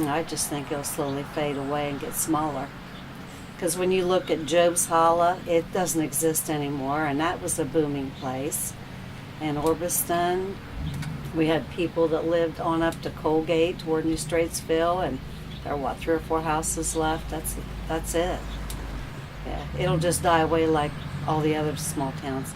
I just think it'll slowly fade away and get smaller. Because when you look at Job's Hollow, it doesn't exist anymore, and that was a booming place. And Orbiston, we had people that lived on up to Colgate toward New Straitsville, and there are what, 3 or 4 houses left. That's it. Yeah, it'll just die away like all the other small towns.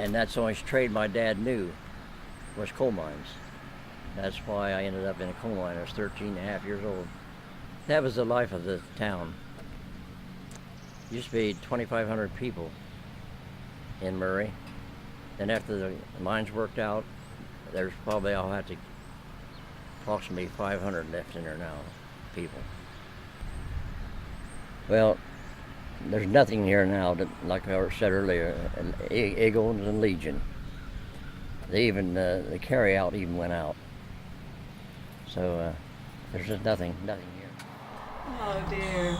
And that's the only trade my dad knew was coal mines. That's why I ended up in a coal mine. I was 13 and a half years old. That was the life of the town. Used to be 2,500 people in Murray. Then after the mines worked out, there's probably, I'll have to, approximately 500 left in there now, people. Well, there's nothing here now that, like I said earlier, Eagles and Legion. They even, the carry out even went out. So there's just nothing here. Oh dear.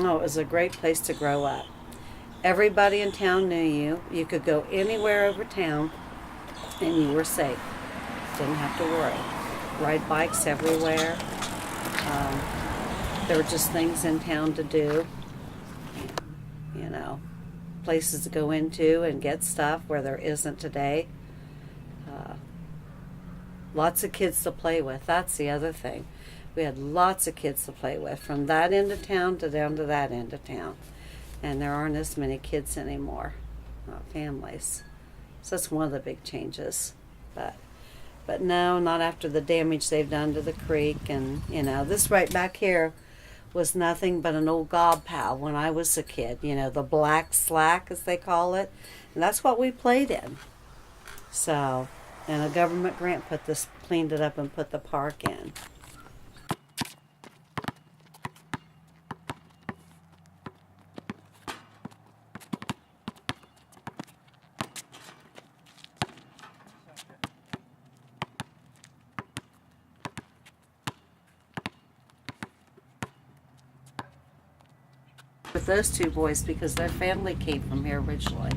No, it was a great place to grow up. Everybody in town knew you. You could go anywhere over town and you were safe. Didn't have to worry. Ride bikes everywhere. There were just things in town to do. You know, places to go into and get stuff where there isn't today. Lots of kids to play with. That's the other thing. We had lots of kids to play with from that end of town to down to that end of town. And there aren't as many kids anymore, families. So that's one of the big changes. But no, not after the damage they've done to the creek. And, you know, this right back here was nothing but an old gob pal when I was a kid. You know, the black slack, as they call it. And that's what we played in. So, and a government grant cleaned it up and put the park in. With those two boys because their family came from here originally.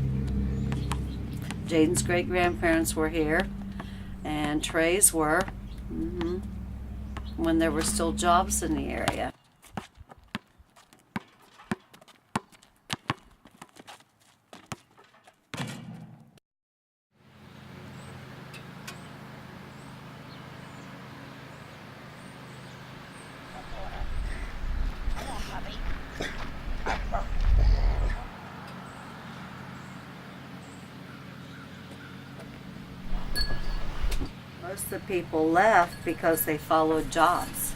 Jaden's great grandparents were here, and Trey's were when there were still jobs in the area. Most of the people left because they followed jobs.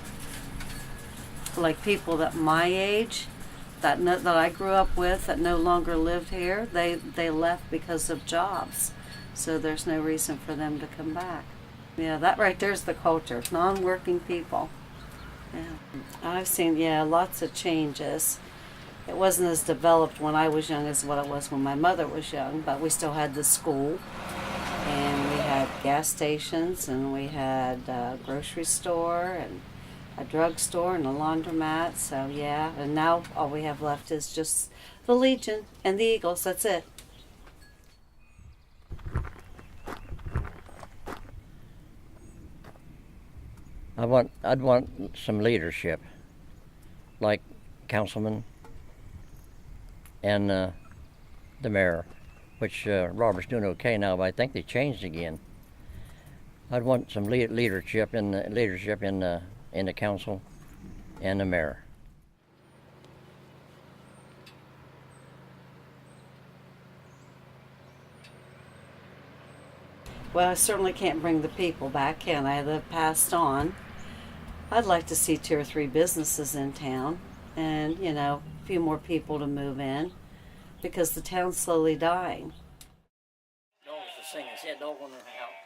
Like people that my age, that I grew up with, that no longer lived here, they left because of jobs. So there's no reason for them to come back. Yeah, that right there's the culture. Non-working people. Yeah, I've seen lots of changes. It wasn't as developed when I was young as what it was when my mother was young, but we still had the school. And we had gas stations, and we had a grocery store, and a drugstore, and a laundromat. So yeah, and now all we have left is just the Legion and the Eagles. That's it. I'd want some leadership, like councilman and the mayor. Which Robert's doing okay now, but I think they changed again. I'd want some leadership in the council and the mayor. Well, I certainly can't bring the people back, can I? They've passed on. I'd like to see 2 or 3 businesses in town, and you know, few more people to move in because the town's slowly dying. Dogs are singing. See a dog on the house.